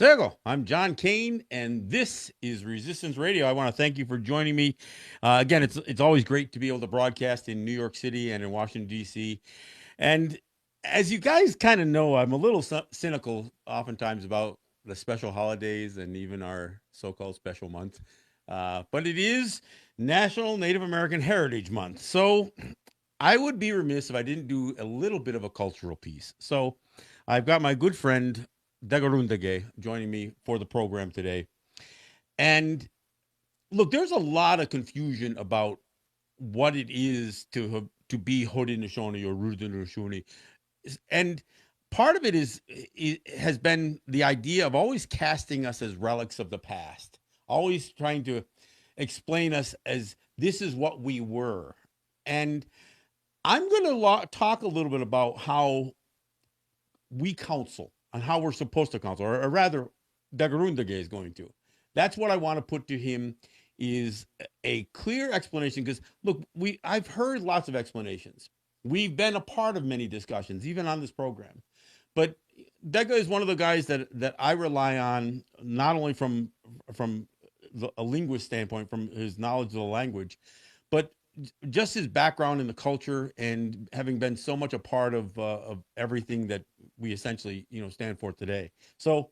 Sego, I'm John Kane, and this is Resistance Radio. I want to thank you for joining me. Again, it's always great to be able to broadcast in New York City and in Washington, D.C. And as you guys kind of know, I'm a little cynical oftentimes about the special holidays and even our so-called special month. But it is National Native American Heritage Month. So I would be remiss if I didn't do a little bit of a cultural piece. So I've got my good friend ؐ joining me for the program today. And look, there's a lot of confusion about what it is to be Haudenosaunee or Haudenosaunee. And part of it has been the idea of always casting us as relics of the past, always trying to explain us as this is what we were. And I'm going to talk a little bit about how we counsel and how we're supposed to counsel, or rather, ÂDagorunDagé is going to. That's what I want to put to him is a clear explanation. Because look, I've heard lots of explanations. We've been a part of many discussions, even on this program. But Dega is one of the guys that I rely on, not only from a linguist standpoint, from his knowledge of the language, but just his background in the culture and having been so much a part of everything that we essentially stand for today. So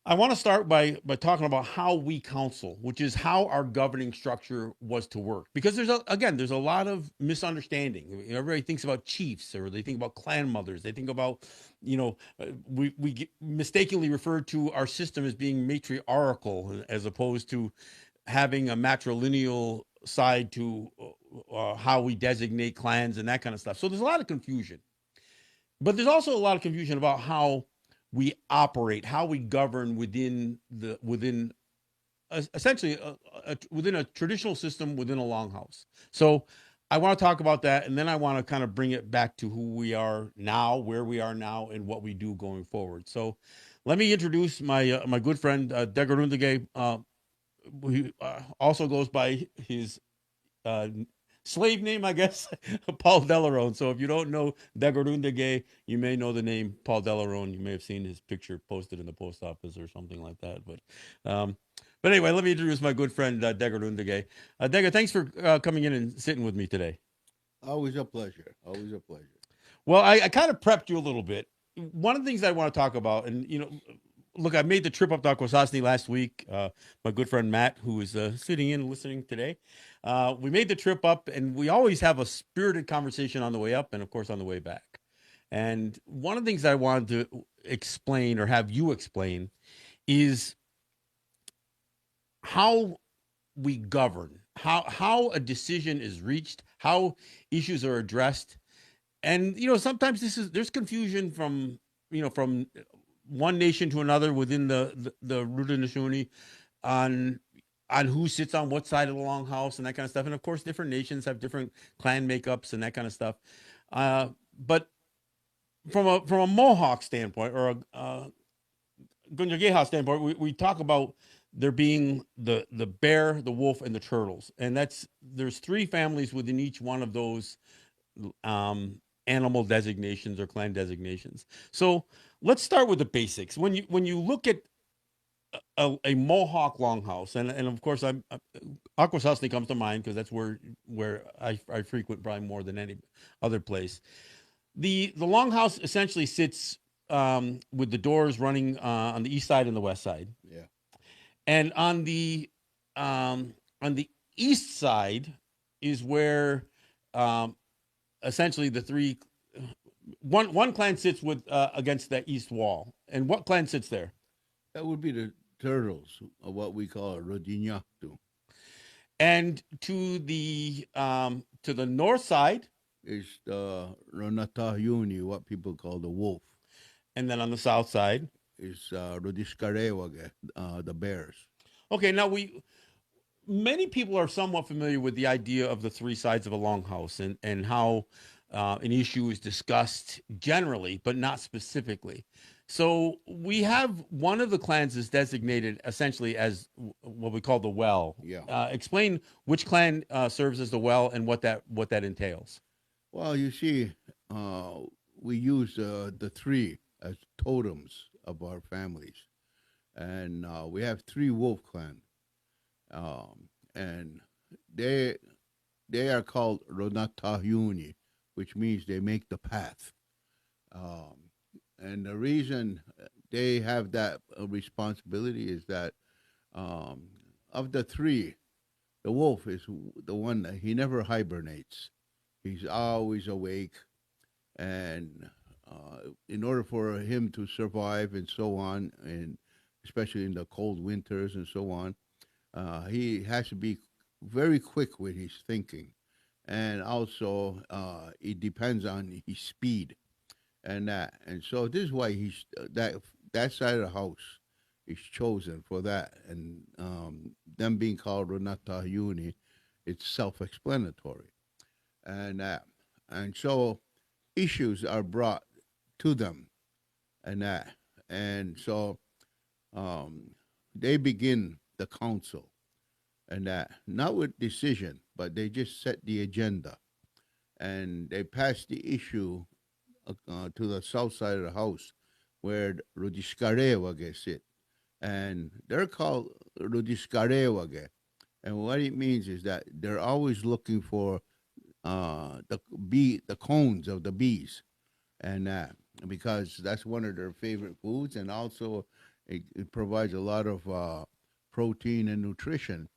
I want to start by talking about how we counsel, which is how our governing structure was to work. Because there's a lot of misunderstanding. Everybody thinks about chiefs, or they think about clan mothers. They think about, we mistakenly refer to our system as being matriarchal as opposed to having a matrilineal side to how we designate clans and that kind of stuff. So there's a lot of confusion. But there's also a lot of confusion about how we operate, how we govern within essentially within a traditional system within a longhouse. So I want to talk about that, and then I want to kind of bring it back to who we are now, where we are now, and what we do going forward. So let me introduce my my good friend ÂDagorunDagé. He also goes by his slave name, I guess, Paul Delarone. So if you don't know ÂDagorunDagé, you may know the name Paul Delarone. You may have seen his picture posted in the post office or something like that. But anyway, let me introduce my good friend ÂDagorunDagé. Dega, thanks for coming in and sitting with me today. Always a pleasure. Always a pleasure. Well, I kind of prepped you a little bit. One of the things I want to talk about, and look, I made the trip up to ÂQuassaSnee last week. My good friend Matt, who is sitting in listening today, we made the trip up, and we always have a spirited conversation on the way up and, of course, on the way back. And one of the things I wanted to explain, or have you explain, is how we govern, how a decision is reached, how issues are addressed. And, sometimes there's confusion from one nation to another within the Haudenosaunee on who sits on what side of the longhouse and that kind of stuff. And of course, different nations have different clan makeups and that kind of stuff. But from a Mohawk standpoint, or a Gunjageha standpoint, we talk about there being the bear, the wolf, and the turtles, and there's three families within each one of those animal designations or clan designations. So let's start with the basics. When you look at a Mohawk longhouse, and of course ÂQuassaSnee comes to mind because that's where I frequent probably more than any other place. The longhouse essentially sits with the doors running on the east side and the west side. Yeah. And on the east side is where essentially one clan sits with against that east wall. And what clan sits there? That would be the turtles, what we call ρωდინιάχτου. And to the north side, Is the ρωΝατահιούνι, what people call the wolf. and then on the south side. Is ρωδισκαρέβαγε, the bears. Okay, now many people are somewhat familiar with the idea of the three sides of a longhouse and how an issue is discussed generally, but not specifically. So we have one of the clans is designated essentially as what we call the well. Yeah. Explain which clan serves as the well and what that entails. Well, you see, we use the three as totems of our families, and we have three wolf clan, and they are called ρωΝατահιούνι, which means they make the path. And the reason they have that responsibility is that of the three, the wolf is the one that he never hibernates. He's always awake, and in order for him to survive and so on, and especially in the cold winters and so on, he has to be very quick with his thinking, and also it depends on his speed and that. And so this is why he's that side of the house is chosen for that. And them being called ρωΝατահιούνι, it's self-explanatory. And so issues are brought to them and that. And so they begin the council and that, not with decision, but they just set the agenda. And they pass the issue to the south side of the house where ρωδισκαρέβαγε sit. And they're called ρωδισκαρέβαγε. And what it means is that they're always looking for the cones of the bees, and because that's one of their favorite foods, and also it provides a lot of protein and nutrition,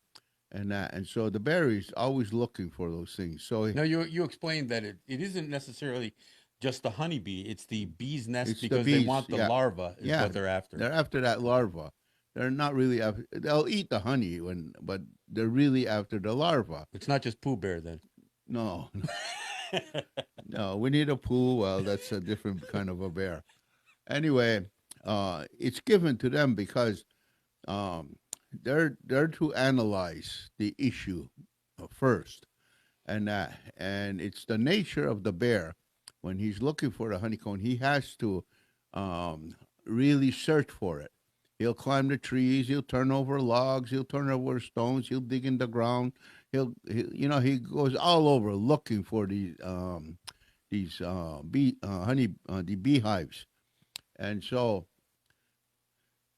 and so the berries always looking for those things. So Now you explained that it isn't necessarily just the honeybee; it's the bee's nest it's because the they bees, want the larva is what they're after. They're after that larva. They're not really after. They'll eat the honey but they're really after the larva. It's not just Pooh Bear then. No, no, we need a pool. Well, that's a different kind of a bear. Anyway, it's given to them because um, they're to analyze the issue first, and it's the nature of the bear when he's looking for the honeycomb. He has to really search for it. He'll climb the trees. He'll turn over logs. He'll turn over stones. He'll dig in the ground. He goes all over looking for these the beehives. And so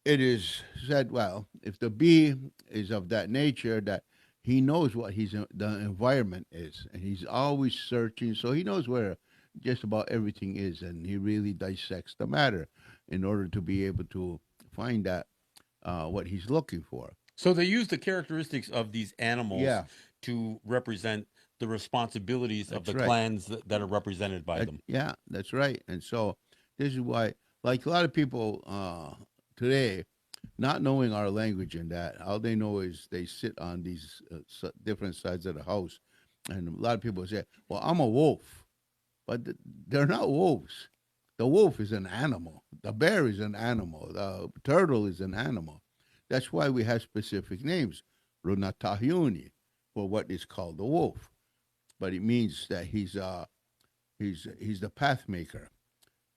it is said, well, if the bee is of that nature, that he knows what the environment is, and he's always searching, so he knows where just about everything is, and he really dissects the matter in order to be able to find that what he's looking for. So they use the characteristics of these animals Yeah. to represent the responsibilities of That's the right. clans that are represented by them. Yeah, that's right. And so this is why, like a lot of people today, not knowing our language and that, all they know is they sit on these different sides of the house. And a lot of people say, well, I'm a wolf. But they're not wolves. The wolf is an animal. The bear is an animal. The turtle is an animal. That's why we have specific names, ρωΝατահιούνι, for what is called the wolf. But it means that he's the path maker.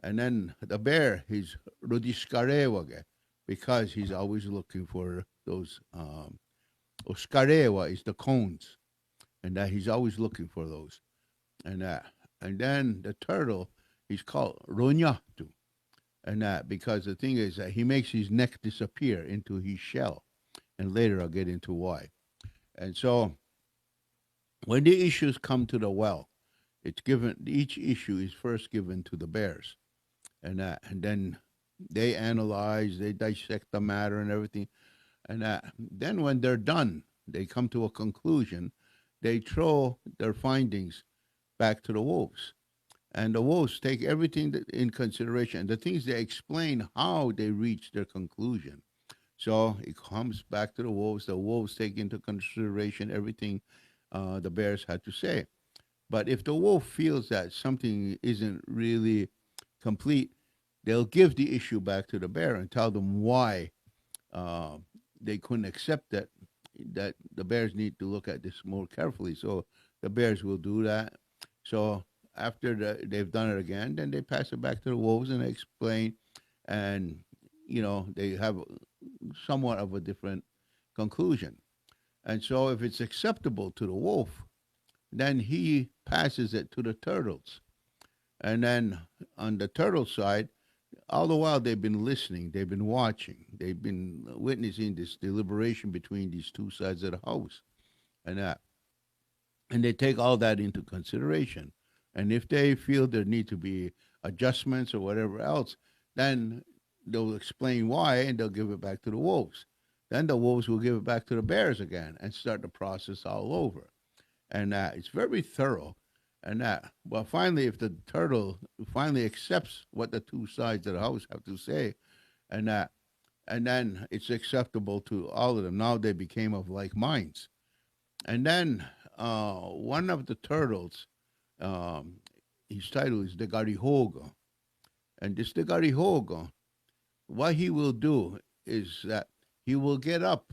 And then the bear, he's ρωδισκαρέβαγε, because he's always looking for those. Oskarewa is the cones, and that he's always looking for those, and that. And then the turtle, he's called ρωΝιάχτου, and that because the thing is that he makes his neck disappear into his shell, and later I'll get into why. And so, when the issues come to the well, it's given. Each issue is first given to the bears, and then they analyze, they dissect the matter and everything, and then when they're done, they come to a conclusion. They throw their findings back to the wolves, and the wolves take everything in consideration. The things they explain how they reach their conclusion. So it comes back to the wolves. The wolves take into consideration everything the bears had to say. But if the wolf feels that something isn't really complete, they'll give the issue back to the bear and tell them why uh, they couldn't accept that the bears need to look at this more carefully. So the bears will do that. So after they've done it again, then they pass it back to the wolves and explain, and they have somewhat of a different conclusion. And so if it's acceptable to the wolf, then he passes it to the turtles. And then on the turtle side, all the while they've been listening, they've been watching, they've been witnessing this deliberation between these two sides of the house, and that, and they take all that into consideration. And if they feel there need to be adjustments or whatever else, then they'll explain why, and they'll give it back to the wolves. Then the wolves will give it back to the bears again and start the process all over. And it's very thorough. And well, finally, if the turtle finally accepts what the two sides of the house have to say, and and then it's acceptable to all of them. Now they became of like minds. And then one of the turtles, um, his title is the Garihoga. And this the Garihoga, what he will do is that he will get up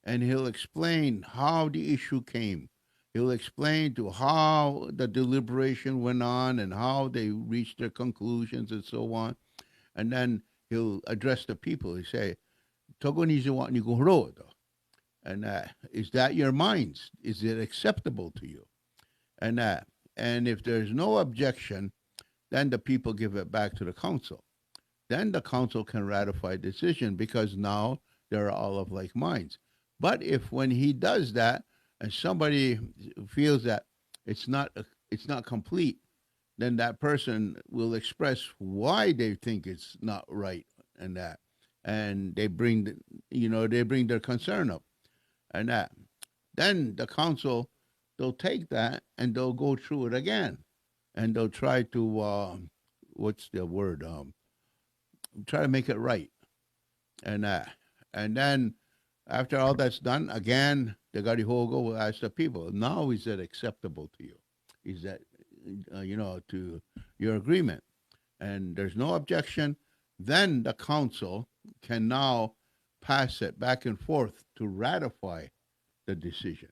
and he'll explain how the issue came. He'll explain to how the deliberation went on and how they reached their conclusions and so on. And then he'll address the people. He say, "Togo ni ziwa ni guhrodo." And is that your minds? Is it acceptable to you? And and if there's no objection, then the people give it back to the council. Then the council can ratify the decision because now they're all of like minds. But if when he does that and somebody feels that it's not complete, then that person will express why they think it's not right, and they bring they bring their concern up, and then the council, they'll take that and they'll go through it again, and they'll try to what's the word, try to make it right, and then after all that's done, again the Garihogo will ask the people, now is that acceptable to you? Is that to your agreement? And there's no objection. Then the council can now pass it back and forth to ratify the decision.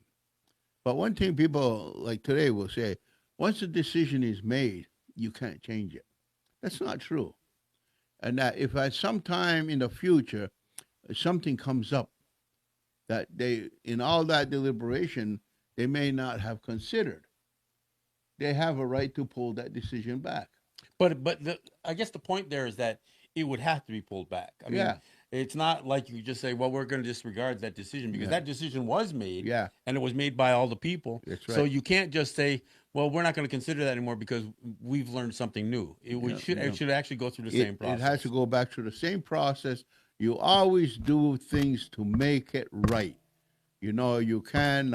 But one thing people like today will say, once a decision is made, you can't change it. That's not true. And that if at some time in the future something comes up that they, in all that deliberation, they may not have considered, they have a right to pull that decision back. But I guess the point there is that it would have to be pulled back. I mean, Yeah, it's not like you just say, "Well, we're going to disregard that decision," because yeah, that decision was made, yeah. and it was made by all the people. That's So right. you can't just say, "Well, we're not going to consider that anymore because we've learned something new." Yeah, It should actually go through the it same it has to process. go back to the same process. You always do things to make it right. You can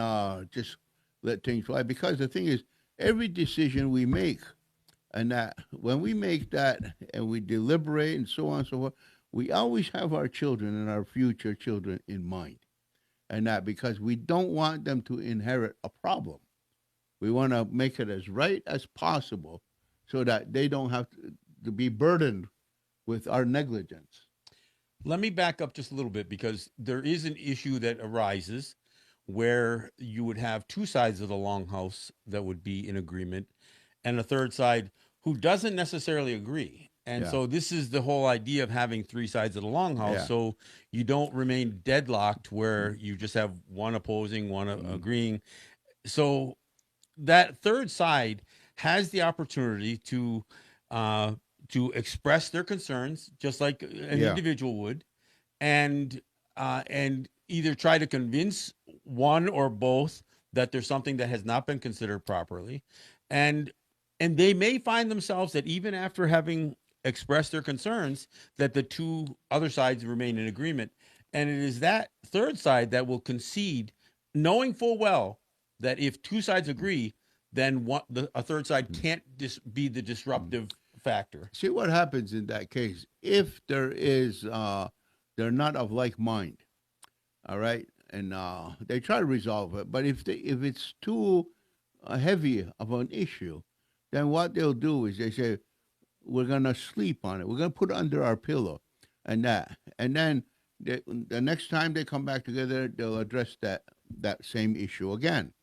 just let things fly, because the thing is, every decision we make, and that when we make that and we deliberate and so on and so forth, we always have our children and our future children in mind, and that because we don't want them to inherit a problem. We want to make it as right as possible so that they don't have to be burdened with our negligence. Let me back up just a little bit because there is an issue that arises where you would have two sides of the longhouse that would be in agreement and a third side who doesn't necessarily agree. And Yeah, so this is the whole idea of having three sides of the longhouse. yeah. So you don't remain deadlocked where you just have one opposing, one Mm. agreeing. So that third side has the opportunity uh, to express their concerns, just like an Yeah. individual would, and either try to convince one or both that there's something that has not been considered properly, and they may find themselves that even after having expressed their concerns, that the two other sides remain in agreement, and it is that third side that will concede, knowing full well that if two sides agree, then a third side Mm. can't be the Mm. disruptive factor. See what happens in that case. If there is they're not of like mind. All right, and they try to resolve it. But if it's too heavy of an issue, then what they'll do is they say we're gonna sleep on it. We're gonna put it under our pillow, and then the next time they come back together, they'll address that same issue again.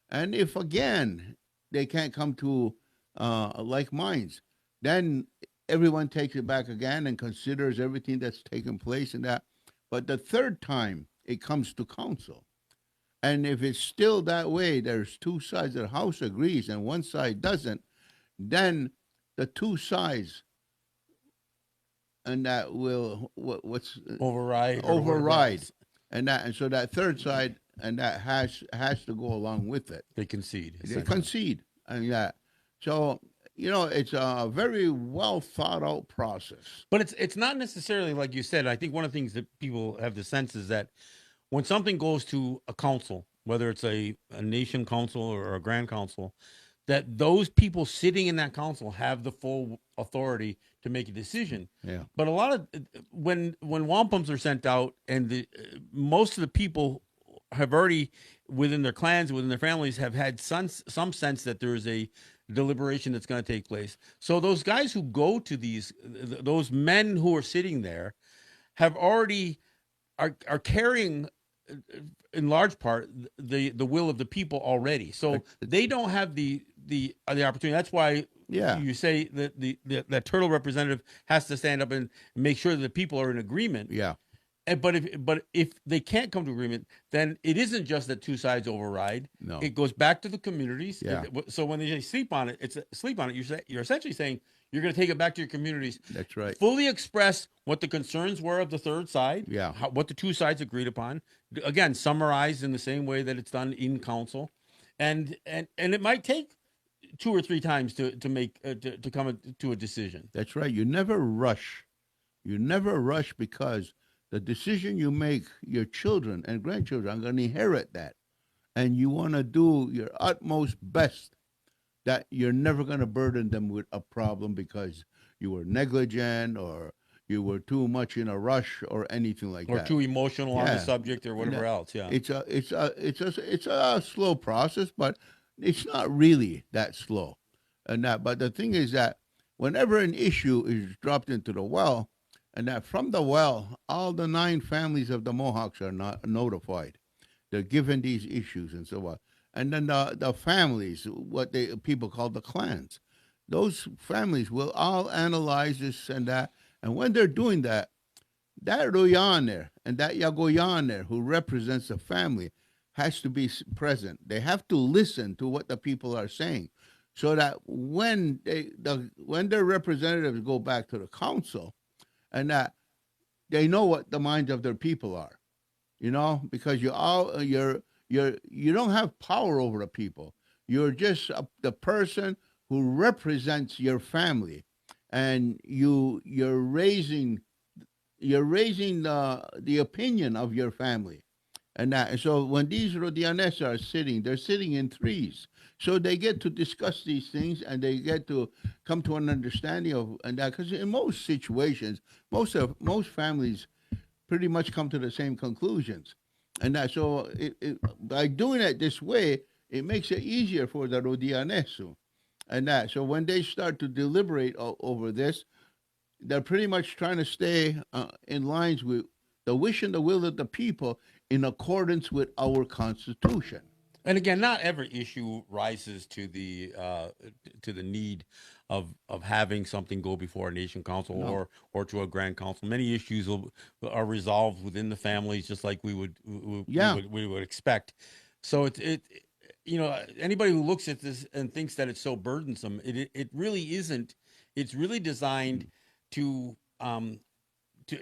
And if again they can't come to like minds, then everyone takes it back again and considers everything that's taken place and that. But the third time it comes to council. And if it's still that way, there's two sides. The House agrees and one side doesn't, then the two sides and that will what's override, and so that third side and that has to go along with it. They concede. They concede, and that. So it's a very well thought out process. But it's not necessarily like you said. I think one of the things that people have the sense is that when something goes to a council, whether it's a nation council or a grand council, that those people sitting in that council have the full authority to make a decision. Yeah. But a lot of when wampums are sent out, and most of the people have already within their clans, within their families, have had some sense that there is a deliberation that's going to take place. So those guys who go to those men who are sitting there have already are carrying in large part the will of the people already. So they don't have the opportunity. That's why you say that that turtle representative has to stand up and make sure that the people are in agreement. Yeah. But if they can't come to agreement, then it isn't just that two sides override. No. It goes back to the communities. Yeah. So when they say sleep on it, you're essentially saying you're going to take it back to your communities. That's right. Fully express what the concerns were of the third side. Yeah. What the two sides agreed upon. Again, summarized in the same way that it's done in council, and it might take 2 or 3 times to make to come to a decision. That's right. You never rush. You never rush because the decision you make, your children and grandchildren are going to inherit that. And you want to do your utmost best that you're never going to burden them with a problem because you were negligent or you were too much in a rush or anything like that. Or too emotional on the subject or whatever else. Yeah. It's a slow process, but it's not really that slow. But the thing is that whenever an issue is dropped into the well, and that from the well, all the 9 families of the Mohawks are not notified. They're given these issues and so on. And then the families, what people call the clans, those families will all analyze this and that. And when they're doing that, that Royaner and that Yagoyaner who represents the family has to be present. They have to listen to what the people are saying, so that when their representatives go back to the council, and that they know what the minds of their people are, because you don't have power over the people. You're just the person who represents your family, and you're raising the opinion of your family, and so when these Rodianes are sitting, they're sitting in threes. So they get to discuss these things, and they get to come to an understanding of and that. Because in most situations, most families pretty much come to the same conclusions, and that. So by doing it this way, it makes it easier for the Rodianesu, and that. So when they start to deliberate over this, they're pretty much trying to stay in lines with the wish and the will of the people in accordance with our Constitution. And again, not every issue rises to the need of having something go before a nation council or to a grand council. Many issues are resolved within the families, just like we would expect. So anybody who looks at this and thinks that it's so burdensome, it really isn't. It's really designed to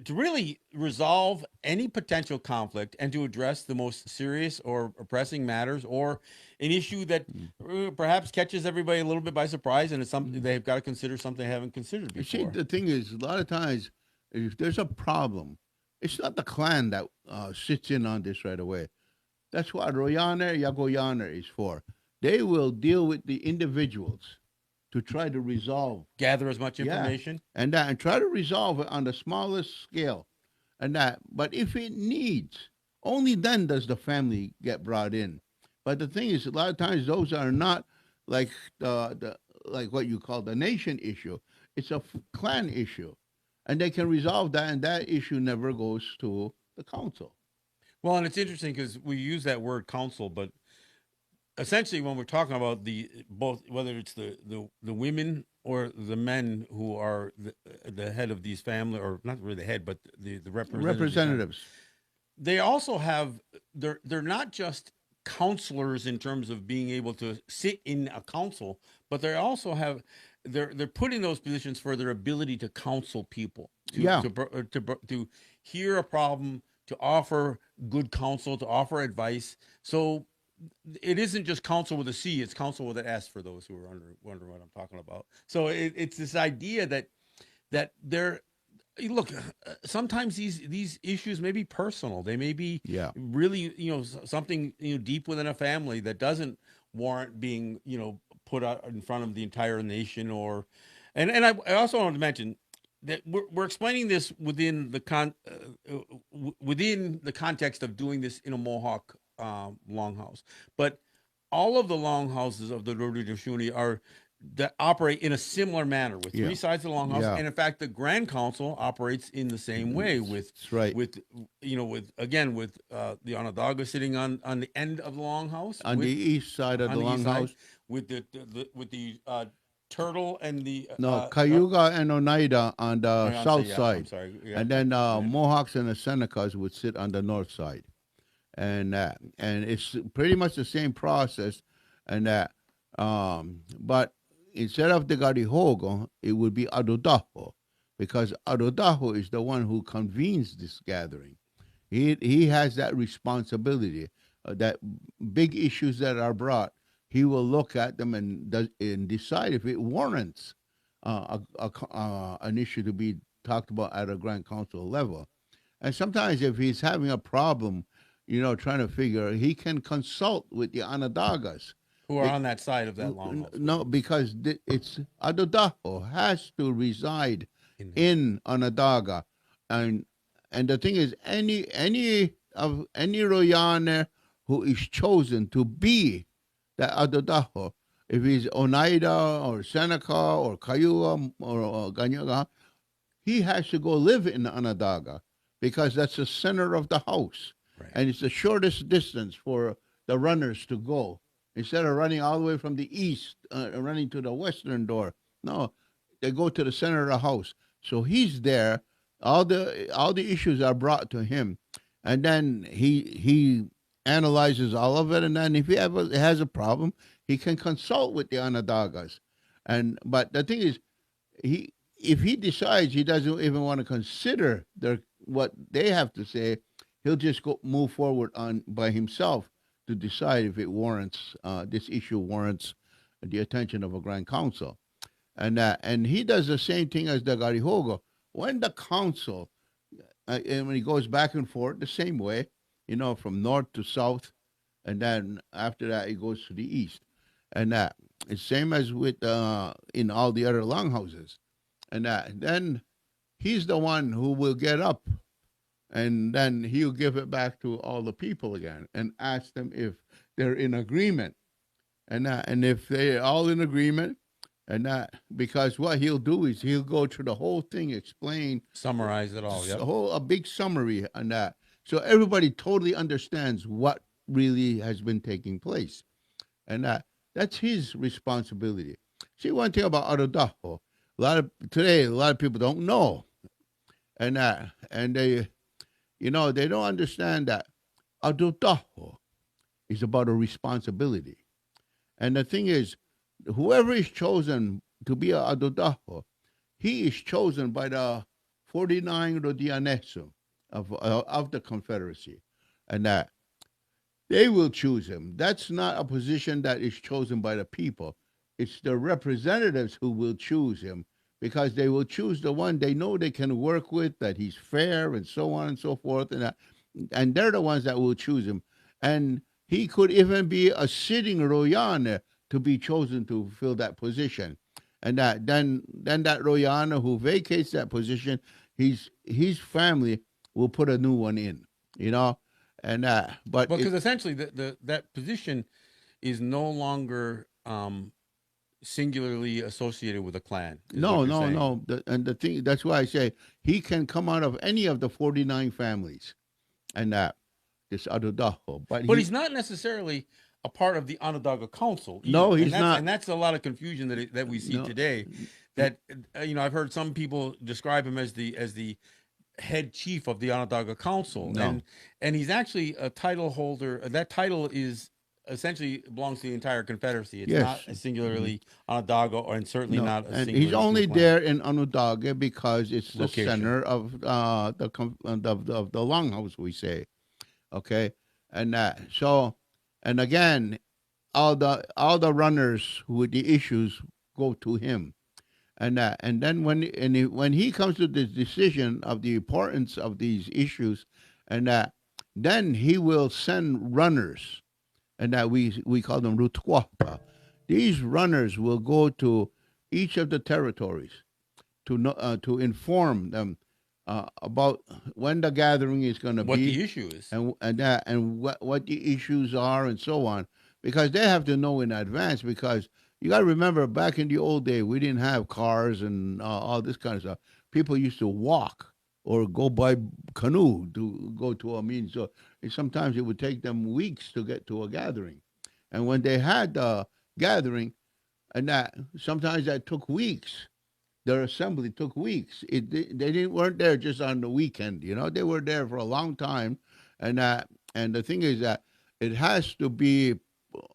really resolve any potential conflict and to address the most serious or pressing matters, or an issue that perhaps catches everybody a little bit by surprise, and it's something they've got to consider, something they haven't considered before. You see, the thing is, a lot of times, if there's a problem, it's not the clan that sits in on this right away. That's what Royaner, Yagoyaner is for. They will deal with the individuals to try to resolve. Gather as much information. And try to resolve it on the smallest scale. and that. But if it needs, only then does the family get brought in. But the thing is, a lot of times those are not like the like what you call the nation issue. It's a clan issue, and they can resolve that, and that issue never goes to the council. Well, and it's interesting because we use that word council, but essentially when we're talking about the both, whether it's the women or the men who are the head of these family, or not really the head, but the representatives of the family, Representatives. they also have, they're not just counselors in terms of being able to sit in a council, but they also have, they're put in those positions for their ability to counsel people, Yeah, to hear a problem, to offer good counsel, to offer advice. So it isn't just counsel with a C; it's counsel with an S for those who are wondering what I'm talking about. So it's this idea that they're, look, sometimes these issues may be personal, they may be yeah. really, something, deep within a family that doesn't warrant being, put out in front of the entire nation. Or I also wanted to mention that we're explaining this within within the context of doing this in a Mohawk longhouse, but all of the longhouses of the ﷺ are that operate in a similar manner with Yeah. three sides of the longhouse, Yeah. and in fact, the Grand Council operates in the same way That's right. with with again with the Onondaga sitting on the end of the longhouse, On the east side of on the the east side, longhouse. with the turtle and the No, Cayuga and Oneida on the I'm sorry, south yeah, I'm side. sorry, yeah, And then go ahead. Mohawks and the Senecas would sit on the north side. And it's pretty much the same process. And that, but instead of the Garihogo, it would be Adodaho, because Adodaho is the one who convenes this gathering. He has that responsibility. That big issues that are brought, he will look at them and decide if it warrants an issue to be talked about at a Grand Council level. And sometimes, if he's having a problem, trying to figure, he can consult with the Onondagas. Who are on that side of that longhouse with No, him because it's Adodaho has to reside in there. in Onondaga, and the thing is, any Royane who is chosen to be the Adodaho, if he's Oneida or Seneca or Cayuga or Ganyaga, he has to go live in Onondaga because that's the center of the house, Right. and it's the shortest distance for the runners to go. Instead of running all the way from the east, running to the western door, no, they go to the center of the house. So he's there. All the issues are brought to him, and then he analyzes all of it. And then if he ever has a problem, he can consult with the Onondagas. And but the thing is, he if he decides he doesn't even want to consider what they have to say, he'll just go move forward on by himself to decide if it warrants this issue warrants the attention of a Grand Council. And he does the same thing as the Garihogo. When the council, and when he goes back and forth the same way, from north to south, and then after that he goes to the east, and that it's same as with in all the other longhouses, and then he's the one who will get up, and then he'll give it back to all the people again and ask them if they're in agreement, and if they're all in agreement, and that because what he'll do is he'll go through the whole thing, explain Summarize it all. Yep. a big summary on that, so everybody totally understands what really has been taking place, and that's his responsibility. See, one thing about Arodaho, a lot of people don't know, and they don't understand that Arodaho is about a responsibility. And the thing is, whoever is chosen to be a Adodaho, he is chosen by the 49 Rodianesu of the Confederacy. And that they will choose him. That's not a position that is chosen by the people. It's the representatives who will choose him because they will choose the one they know they can work with, that he's fair, and so on and so forth. And they're the ones that will choose him. And he could even be a sitting Royana to be chosen to fill that position. And then that Royana who vacates that position, his family we'll put a new one in, you know, and but Because essentially that position is no longer singularly associated with a clan, is what no, you're no, saying. no. And the thing, that's why I say he can come out of any of the 49 families, and this Adudaho, but But he's not necessarily a part of the Onondaga Council no, either, he's not. and that's a lot of confusion that we see No, today. That I've heard some people describe him as the head chief of the Onondaga Council, no. and he's actually a title holder. That title is essentially belongs to the entire Confederacy. It's not Yes. a Mhm. singularly Onondaga, and certainly No, not a and he's singularly to a only clan there in Onondaga because it's the location. center of the longhouse, we say. Okay, and and again, all the runners with the issues go to him, and then when he comes to the decision of the importance of these issues, and then he will send runners, and that we call them rutuapa. These runners will go to each of the territories to inform them about when the gathering is going to What be, the issue is. and what the issues are and so on, because they have to know in advance. Because you got to remember, back in the old day, we didn't have cars and all this kind of stuff. People used to walk or go by canoe to go to a meeting. So sometimes it would take them weeks to get to a gathering, and when they had the gathering, and that sometimes that took weeks, their assembly took weeks. They didn't weren't there just on the weekend. They were there for a long time, and the thing is that it has to be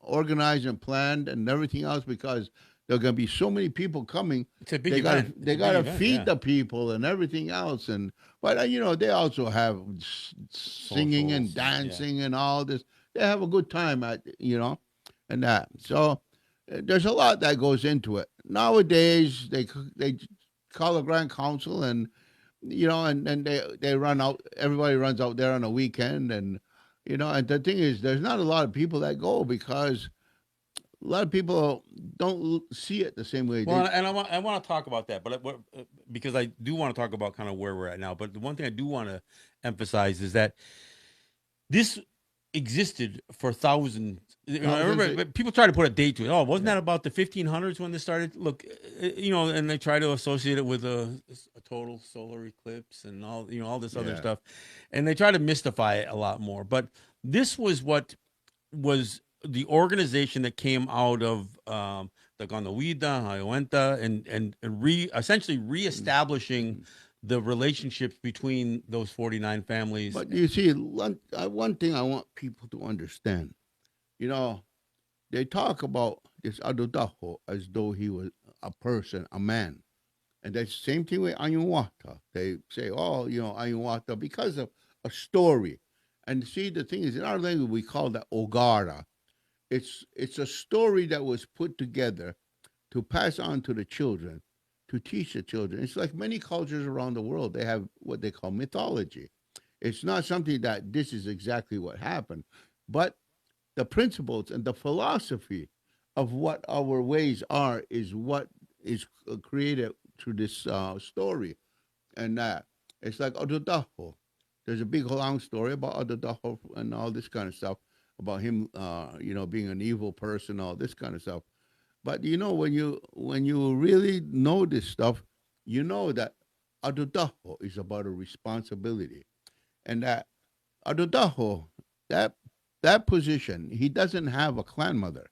organized and planned and everything else, because there are going to be so many people coming. It's a big They got to event. It's they a got big to event. feed Yeah, the people and everything else. And but they also have singing and socials and yeah. dancing and all this. They have a good time and that. So there's a lot that goes into it. Nowadays, they call a grand council, and and they run out. Everybody runs out there on a weekend, and and the thing is, there's not a lot of people that go, because a lot of people don't see it the same way. Well, They and I want to talk about that, but because I do want to talk about kind of where we're at now. But the one thing I do want to emphasize is that this existed for thousands. thousands. People try to put a date to it. Oh, wasn't Yeah, that about the 1500s when this started? Look, and they try to associate it with a total solar eclipse and all this other yeah. stuff, and they try to mystify it a lot more. But this was what was the organization that came out of the ﷺ, ﷺ, and essentially reestablishing Mhm. the relationships between those 49 families. But you see, one thing I want people to understand, you know, they talk about this Adodaho as though he was a person, a man. And that's the same thing with Ayunwata. They say, oh, Ayunwata, because of a story. And see, the thing is, in our language, we call that Ogara. It's a story that was put together to pass on to the children, to teach the children. It's like many cultures around the world, they have what they call mythology. It's not something that this is exactly what happened, but the principles and the philosophy of what our ways are is what is created through this story. And it's like Ododaho. There's a big long story about Ododaho and all this kind of stuff, about him, being an evil person, all this kind of stuff. But when you really know this stuff, you know that Adodaho is about a responsibility, and that Adodaho, that that position, he doesn't have a clan mother.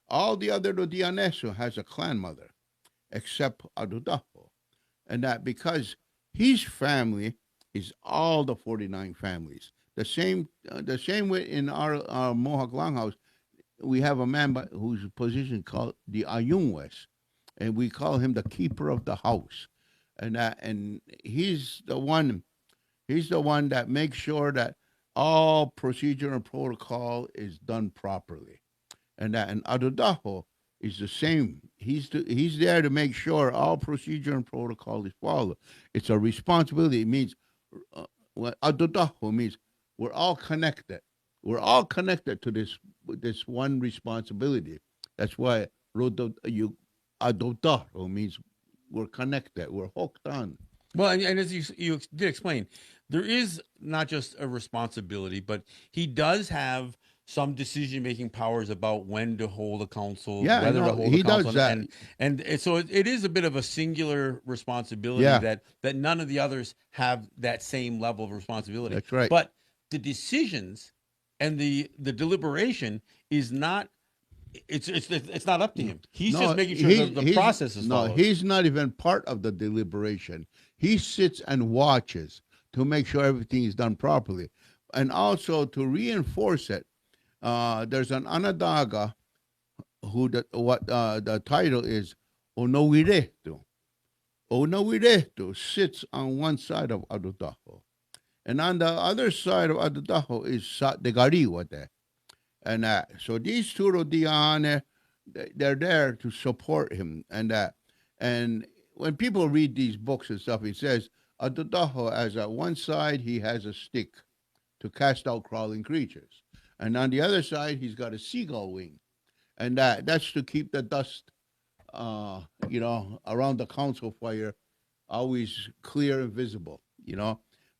All the other Rodianeso has a clan mother, except Adudaho. And that because his family is all the 49 families. The same way in our Mohawk Longhouse, we have a man whose position called the Ayunwes, and we call him the keeper of the house. And he's the one that makes sure that all procedure and protocol is done properly. And Adudaho is the same. He's there to make sure all procedure and protocol is followed. It's a responsibility. It means what Adudaho means we're all connected. We're all connected to this one responsibility. That's why Adudaho means we're connected. We're hooked on. Well, and as you did explain, there is not just a responsibility, but he does have some decision-making powers about when to hold a council, Yeah, whether to no, hold a he does council, that. so it is a bit of a singular responsibility Yeah, that none of the others have that same level of responsibility. that's right. But the decisions and the deliberation is not it's not up to him. He's just No, making sure that the process is followed. he's not even part of the deliberation. He sits and watches to make sure everything is done properly, and also to reinforce it. There's an Anadaga who the title is Onowiretu. Onowiretu sits on one side of Adudaho, and on the other side of Adudaho is Sadegariwate. And so these two Rodiane, they're there to support him. And when people read these books and stuff, it says Adudaho, as at one side, he has a stick to cast out crawling creatures. And on the other side, he's got a seagull wing. And that's to keep the dust, around the council fire always clear and visible.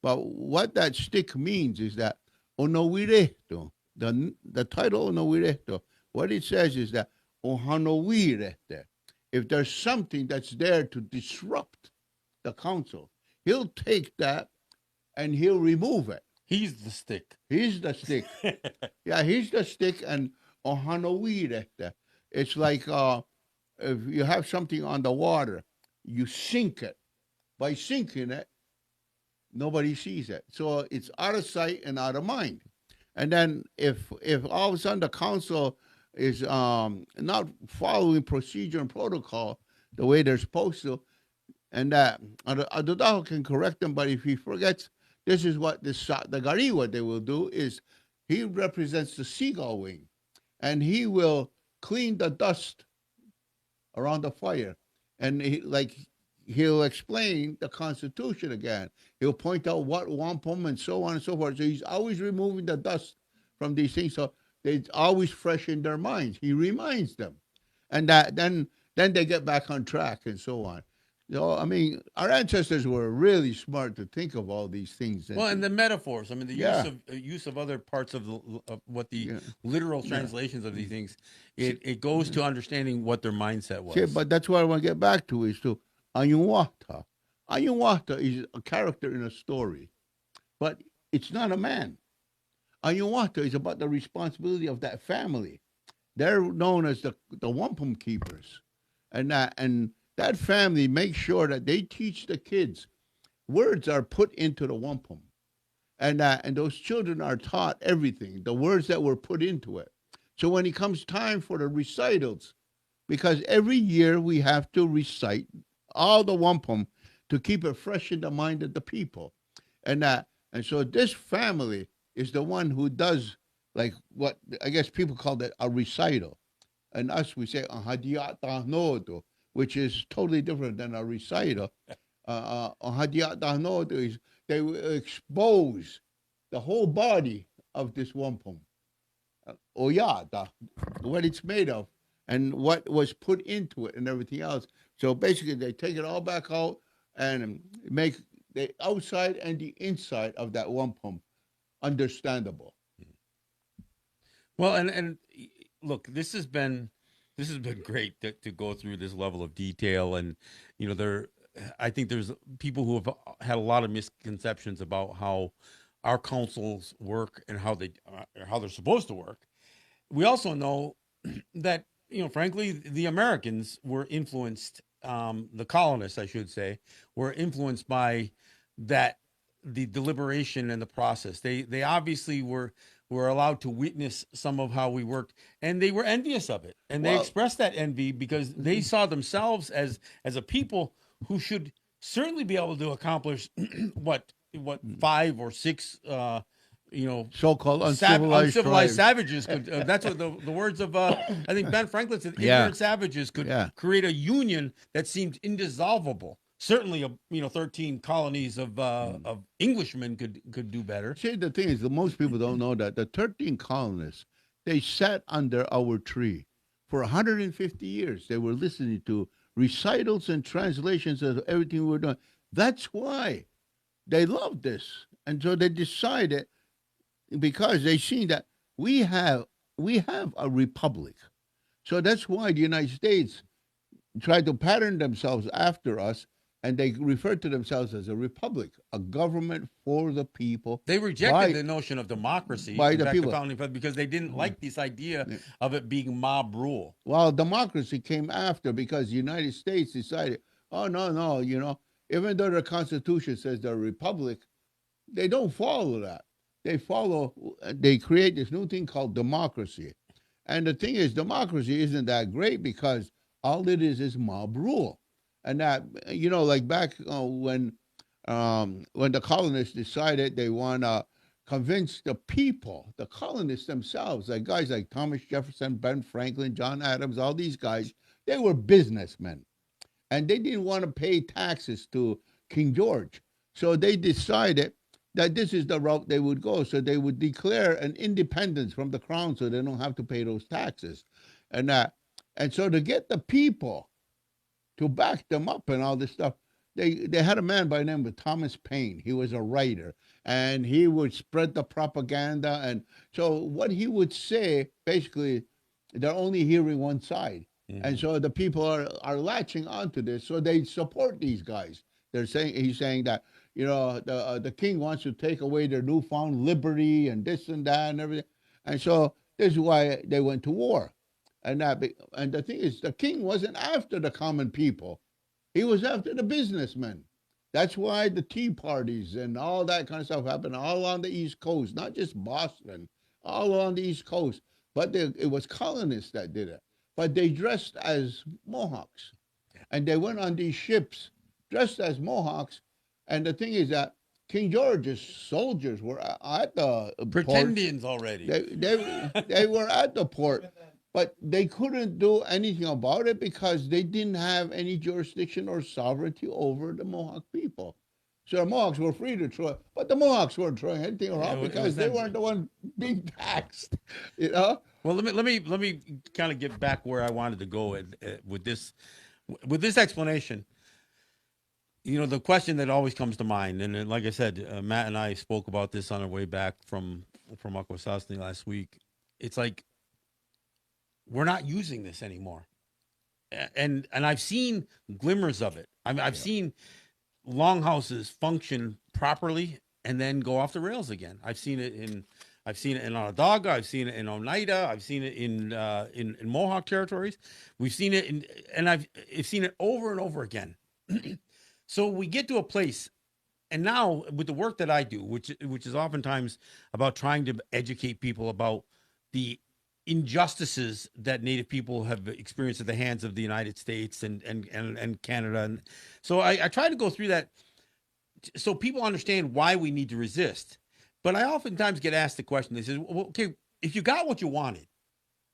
But what that stick means is that onowireto, the title onowireto, what it says is that ohanowirete, if there's something that's there to disrupt the council, he'll take that and he'll remove it. He's the stick. He's the stick. Yeah, he's the stick, and ohanowirete. It's like if you have something on the water, you sink it. By sinking it, nobody sees it. So it's out of sight and out of mind. And then if all of a sudden the council is not following procedure and protocol the way they're supposed to, and that Adudaho can correct them, but if he forgets, this is what the Gariwa they will do is he represents the seagull wing, and he will clean the dust around the fire, and he'll explain the Constitution again. He'll point out what wampum and so on and so forth. So he's always removing the dust from these things, so it's always fresh in their minds. He reminds them, and then they get back on track and so on. I mean, our ancestors were really smart to think of all these things. Well, and the metaphors. I mean, the Yeah. use of other parts of what the Yeah. literal translations of these things. It goes to understanding what their mindset was. See, but that's what I want to get back to is to Anyuwata. Anyuwata is a character in a story, but it's not a man. Anyuwata is about the responsibility of that family. They're known as the wampum keepers, and that family makes sure that they teach the kids. Words are put into the wampum, and those children are taught everything, the words that were put into it. So when it comes time for the recitals, because every year we have to recite all the wampum to keep it fresh in the mind of the people, and so this family is the one who does like what I guess people call that a recital, and us we say a hadiat tahnodo, which is totally different than a recital. A hadiat tahnodo is they will expose the whole body of this wampum, oyata, what it's made of, and what was put into it, and everything else. So basically, they take it all back out and make the outside and the inside of that wampum understandable. Well, and look, this has been great to go through this level of detail, and I think there's people who have had a lot of misconceptions about how our councils work and how they're supposed to work. We also know that frankly, the Americans were influenced. The colonists, I should say, were influenced by that the deliberation and the process. They obviously were allowed to witness some of how we worked, and they were envious of it, and they Well, expressed that envy because they saw themselves as a people who should certainly be able to accomplish what 5 or 6 so-called uncivilized uncivilized tribes. savages could. That's what the words of I think Ben Franklin said. Yeah. Ignorant savages could Yeah. create a union that seemed indissoluble. Certainly, 13 colonies of Englishmen could do better. See, the thing is, that most people don't know that the 13 colonists, they sat under our tree for 150 years. They were listening to recitals and translations of everything we were doing. That's why they loved this. And so they decided, because they seen that we have we have a republic. So that's why the United States tried to pattern themselves after us, and they refer to themselves as a republic, a government for the people, They rejected by the notion of democracy. by In the fact, the people. founding fathers, because they didn't Mhm. like this idea Yeah. of it being mob rule. Well, democracy came after, because the United States decided, oh no, no, even though the Constitution says they're a republic, they don't follow that. They create this new thing called democracy. And the thing is, democracy isn't that great, because all it is mob rule. And that, like back when the colonists decided they want to convince the people, the colonists themselves, like guys like Thomas Jefferson, Ben Franklin, John Adams, all these guys, they were businessmen, and they didn't want to pay taxes to King George. So they decided that this is the route they would go. So they would declare an independence from the crown, so they don't have to pay those taxes. And and so to get the people to back them up and all this stuff, they had a man by the name of Thomas Paine. He was a writer, and he would spread the propaganda. And so what he would say, basically, they're only hearing one side. And Mhm. so the people are latching onto this, so they support these guys. He's saying that, the king wants to take away their newfound liberty and this and that and everything. And so this is why they went to war. And the thing is, the king wasn't after the common people; he was after the businessmen. That's why the tea parties and all that kind of stuff happened all on the East Coast, not just Boston, all along the East Coast. But it was colonists that did it. But they dressed as Mohawks, and they went on these ships dressed as Mohawks. And the thing is that King George's soldiers were at the ports. Pretendians already. They were at the port, but they couldn't do anything about it, because they didn't have any jurisdiction or sovereignty over the Mohawk people. So the Mohawks were free to try, but the Mohawks weren't trying anything around, It because was they them. weren't the one being taxed, you know. Well, let me kind of get back where I wanted to go with this explanation. The question that always comes to mind, and then, like I said, Matt and I spoke about this on our way back from ´̓ʓʓʓ last week. It's like we're not using this anymore, and I've seen glimmers of it. I've Yeah. seen longhouses function properly and then go off the rails again. I've seen it in Onondaga. I've seen it in Oneida. I've seen it in Mohawk territories. We've seen it and I've seen it over and over again. So we get to a place, and now with the work that I do, which is oftentimes about trying to educate people about the injustices that Native people have experienced at the hands of the United States and Canada, and so I try to go through that so people understand why we need to resist. But I oftentimes get asked the question. They say, "Well, okay, if you got what you wanted,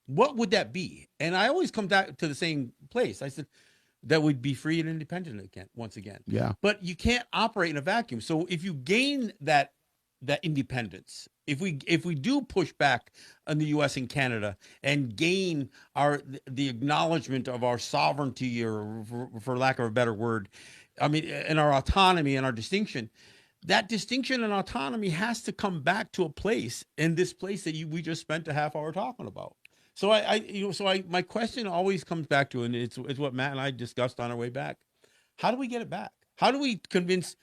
what would that be?" And I always come back to the same place. I said, that would be free and independent again, once again. Yeah. But you can't operate in a vacuum. So if you gain that independence, if we do push back on the U.S. and Canada and gain the acknowledgement of our sovereignty, or for lack of a better word, I mean, and our autonomy and our distinction, that distinction and autonomy has to come back to a place, in this place that we just spent a half hour talking about. So my question always comes back to, and it's what Matt and I discussed on our way back. How do we get it back? How do we convince?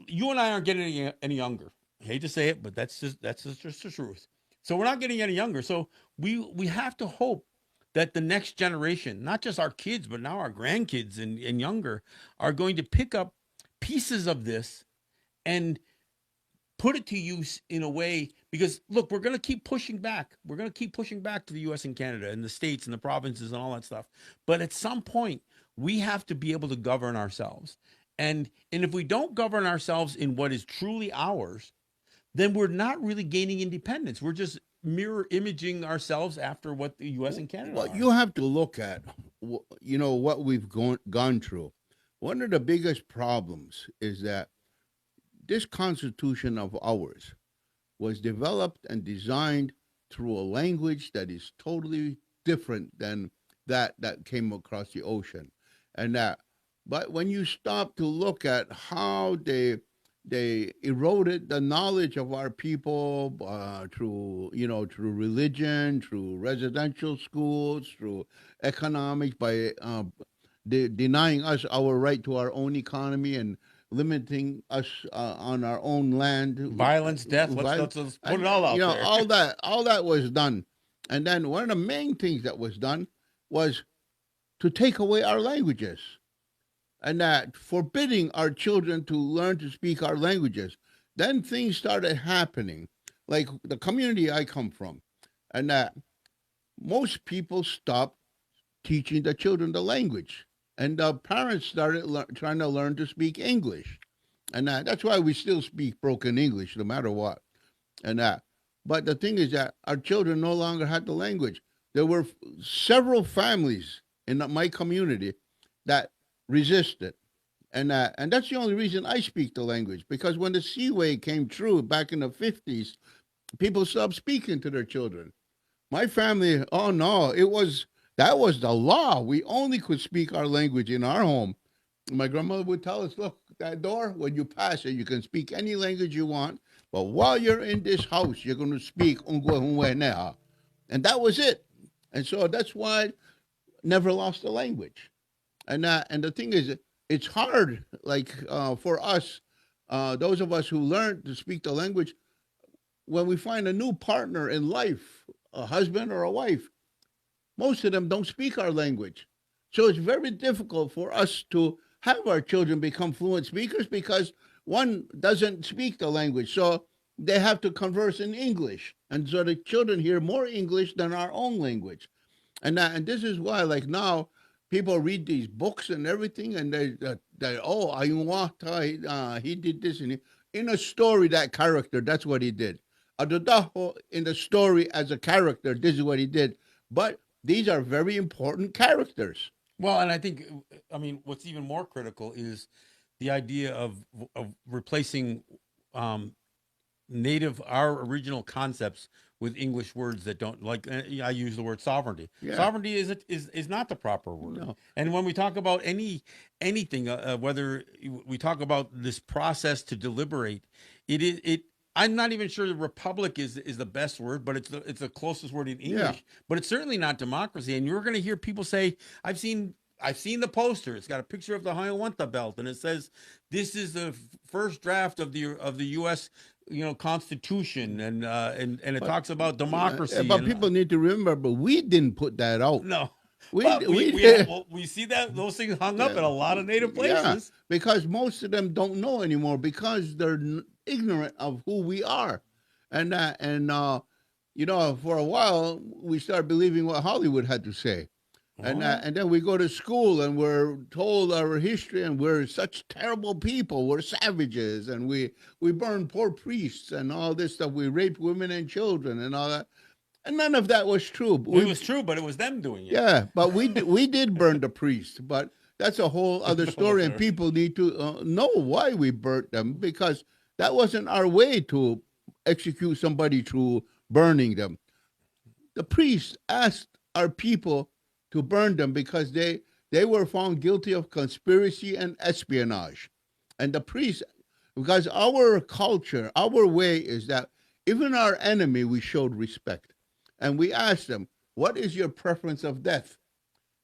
You and I aren't getting any younger. I hate to say it, but that's just the truth. So we're not getting any younger. So we have to hope that the next generation, not just our kids, but now our grandkids and younger, are going to pick up pieces of this and put it to use in a way, because look, we're going to keep pushing back. We're going to keep pushing back to the US and Canada and the states and the provinces and all that stuff. But at some point, we have to be able to govern ourselves. And if we don't govern ourselves in what is truly ours, then we're not really gaining independence. We're just mirror imaging ourselves after what the US and Canada Well, are. you have to look at, what we've gone through. One of the biggest problems is that this Constitution of ours was developed and designed through a language that is totally different than that came across the ocean. But when you stop to look at how they eroded the knowledge of our people through through religion, through residential schools, through economics by denying us our right to our own economy and limiting us on our own land. Violence, death. Let's put it And all out there. all that was done, and then one of the main things that was done was to take away our languages, and that forbidding our children to learn to speak our languages. Then things started happening, like the community I come from, and that most people stopped teaching the children the language, and the parents started trying to learn to speak English, and that's why we still speak broken English no matter what, and that. But the thing is that our children no longer had the language. There were several families in my community that resisted, and that's the only reason I speak the language, because when the Seaway came true back in the 50s, people stopped speaking to their children. My family, oh no, that was the law. We only could speak our language in our home. My grandmother would tell us, look, that door, when you pass it, you can speak any language you want, but while you're in this house, you're going to speak Ungwe. And that was it. And so that's why I never lost the language. And the thing is, it's hard, like for us, those of us who learned to speak the language, when we find a new partner in life, a husband or a wife, most of them don't speak our language. So it's very difficult for us to have our children become fluent speakers because one doesn't speak the language. So they have to converse in English. And so the children hear more English than our own language. And this is why, like now, people read these books and everything, and oh, Ayunwata, he did this, and in a story, that character, that's what he did. Adodaho, in the story as a character, this is what he did. But these are very important characters. Well, and I think, I mean, what's even more critical is the idea of replacing um, our original concepts with English words that don't, like I use the word sovereignty. Yeah. Sovereignty is not the proper word. No. And when we talk about anything, whether we talk about this process to deliberate, it is it. I'm not even sure the republic is the best word, but it's the closest word in English. Yeah. But it's certainly not democracy. And you're going to hear people say, I've seen the poster. It's got a picture of the ﷺ belt, and it says this is the first draft of the U.S. Constitution, and it talks about democracy. But people need to remember, but we didn't put that out. No, We see that those things hung up in a lot of native places. Yeah, because most of them don't know anymore because they're ignorant of who we are, and for a while we started believing what Hollywood had to say. And then we go to school and we're told our history, and we're such terrible people. We're savages, and we burn poor priests and all this stuff. We rape women and children and all that. And none of that was true. It was true, but it was them doing it. Yeah, but we did burn the priests, but that's a whole other story, and people need to know why we burnt them, because that wasn't our way to execute somebody through burning them. The priests asked our people to burn them because they were found guilty of conspiracy and espionage. And the priests, because our culture, our way is that even our enemy, we showed respect. And we asked them, what is your preference of death?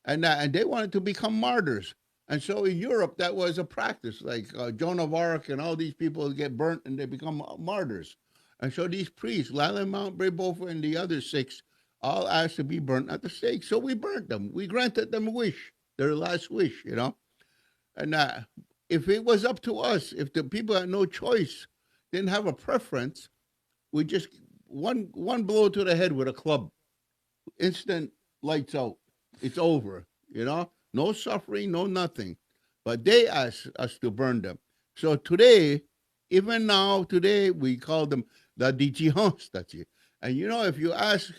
And they wanted to become martyrs. And so in Europe, that was a practice, like Joan of Arc and all these people get burnt and they become martyrs. And so these priests, Lalemount, Brebeuf, and the other 6, all asked to be burnt at the stake. So we burnt them. We granted them a wish, their last wish, And if it was up to us, if the people had no choice, didn't have a preference, we just one blow to the head with a club, instant lights out. It's over, No suffering, no nothing. But they asked us to burn them. So today, even now, today, we call them the ཌηνƞต่ํ. And if you ask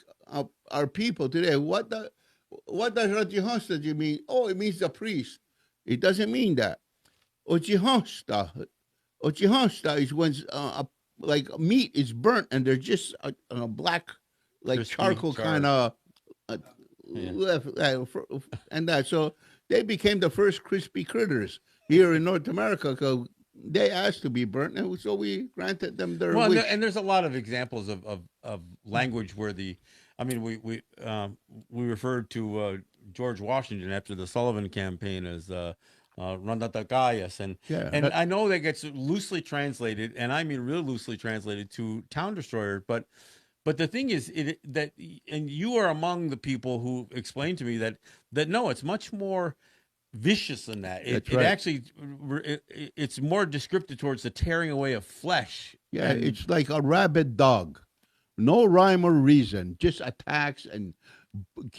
our people today, what does ཌηνƞต่ํmean? Oh, it means the priest. It doesn't mean that. ཌηνƞန့τα is when like meat is burnt and they're just a black, like crispy, charcoal kind of left, and that. So they became the first crispy critters here in North America. they asked to be burnt, and so we granted them their Well, wish. and there's a lot of examples of language where I mean, we referred to George Washington after the Sullivan campaign as "ṕран다타가야스," Yeah, and I know that gets loosely translated, and I mean real loosely translated to town destroyer. But the thing is, and you are among the people who explained to me that no, it's much more vicious than that. that's It right. actually it's more descriptive towards the tearing away of flesh. Yeah, And it's like a rabid dog. No rhyme or reason, just attacks and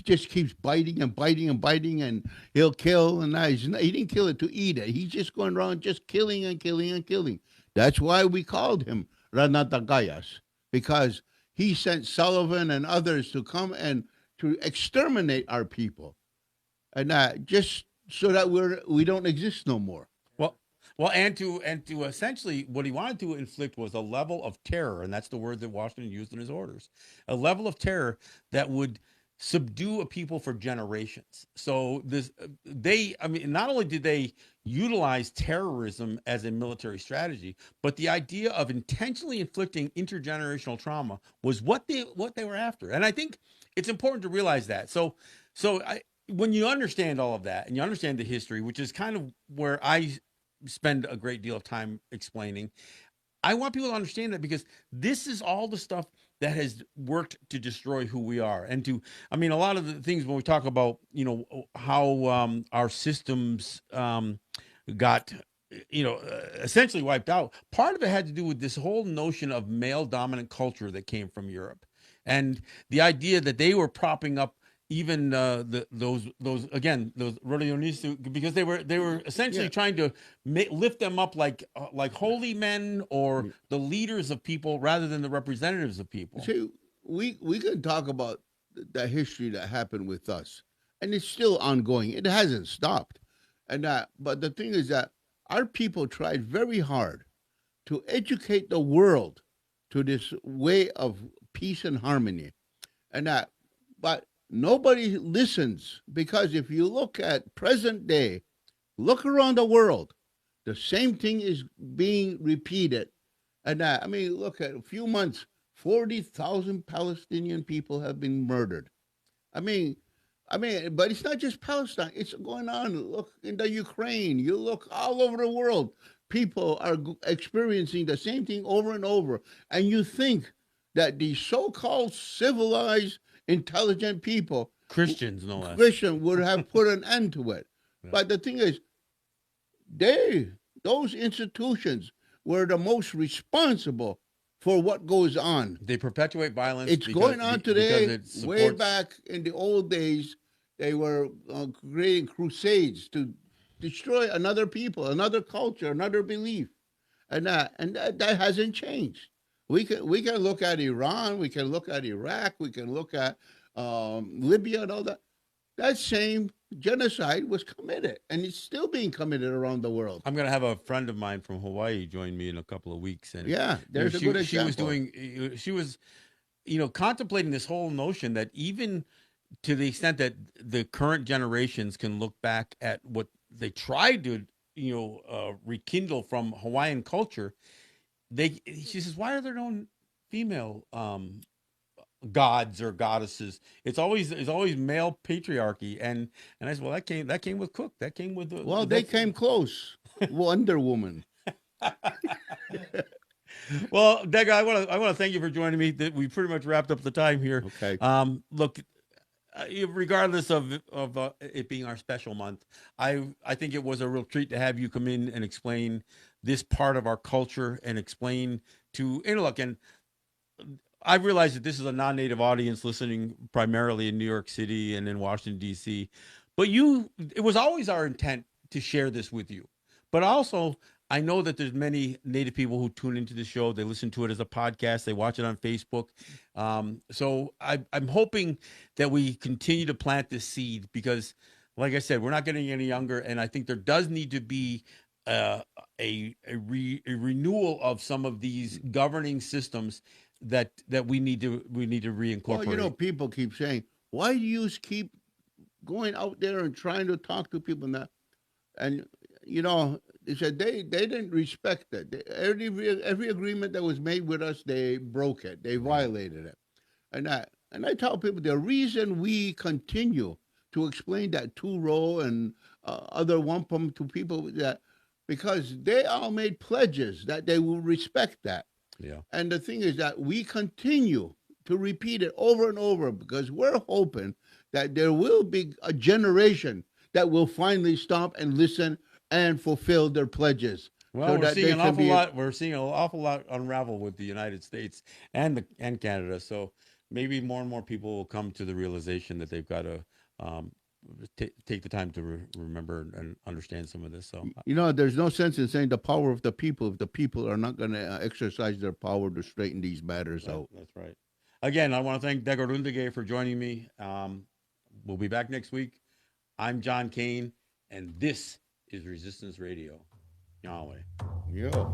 just keeps biting and biting and biting, and he'll kill. And he didn't kill it to eat it. He's just going around just killing and killing and killing. That's why we called him Ranatagayas, because he sent Sullivan and others to come and to exterminate our people, and just so that we don't exist no more. well, and to essentially what he wanted to inflict was a level of terror, and that's the word that Washington used in his orders, a level of terror that would subdue a people for generations. So I mean, not only did they utilize terrorism as a military strategy, but the idea of intentionally inflicting intergenerational trauma was what they were after. And I think it's important to realize that. When you understand all of that and you understand the history, which is kind of where I spend a great deal of time explaining, I want people to understand that because this is all the stuff that has worked to destroy who we are. I mean, a lot of the things when we talk about, how our systems got, essentially wiped out, part of it had to do with this whole notion of male dominant culture that came from Europe. And the idea that they were propping up even those again those religionistas, because they were essentially Yeah, trying to lift them up like holy men or the leaders of people rather than the representatives of people. see, we can talk about the history that happened with us, and it's still ongoing. It hasn't stopped, and but the thing is that our people tried very hard to educate the world to this way of peace and harmony, and but nobody listens, because if you look at present day, look around the world, the same thing is being repeated. And I mean, look at a few months, 40,000 Palestinian people have been murdered. I mean, but it's not just Palestine. It's going on. Look in the Ukraine. You look all over the world. People are experiencing the same thing over and over. And you think that the so-called civilized, intelligent people, Christians, no less. Christian, would have put an end to it. Yeah. But the thing is, they, those institutions, were the most responsible for what goes on. They perpetuate violence. It's going on today. Because it Way supports. back in the old days, they were creating crusades to destroy another people, another culture, another belief, and that hasn't changed. We can look at Iran, we can look at Iraq, we can look at Libya and all that. That same genocide was committed, and it's still being committed around the world. I'm going to have a friend of mine from Hawaii join me in a couple of weeks, and Yeah, there's a good she was example. she was contemplating this whole notion that even to the extent that the current generations can look back at what they tried to rekindle from Hawaiian culture, she says, why are there no female gods or goddesses? It's always male patriarchy. And I said, well, that came with Cook, that came with Well, they that's came close. Wonder Woman. well, Dega, I want to thank you for joining me. That we pretty much wrapped up the time here. Okay. Look, regardless of it being our special month, I think it was a real treat to have you come in and explain this part of our culture and explain look, and I realize that this is a non-native audience listening primarily in New York City and in Washington D.C. But it was always our intent to share this with you. But also, I know that there's many native people who tune into the show. They listen to it as a podcast. They watch it on Facebook. So I'm hoping that we continue to plant this seed because, like I said, we're not getting any younger, and I think there does need to be a renewal of some of these governing systems that we need to Well, reincorporate. people keep saying, why do you keep going out there and trying to talk to people and that? And, He said they didn't respect it. Every agreement that was made with us, they broke it. They violated it. And I tell people the reason we continue to explain that two-row and other wampum to people that because they all made pledges that they will respect that. Yeah. And the thing is that we continue to repeat it over and over because we're hoping that there will be a generation that will finally stop and listen and fulfill their pledges Well, so we're that seeing they an can awful be. lot. We're seeing an awful lot unravel with the United States and Canada. So maybe more and more people will come to the realization that they've got to um, take the time to remember and understand some of this. So There's no sense in saying the power of the people if the people are not going to exercise their power to straighten these matters out. that's right. Again, I want to thank ﷺ for joining me. We'll be back next week. I'm John Kane, and this is Resistance Radio. Yahweh. Yeah.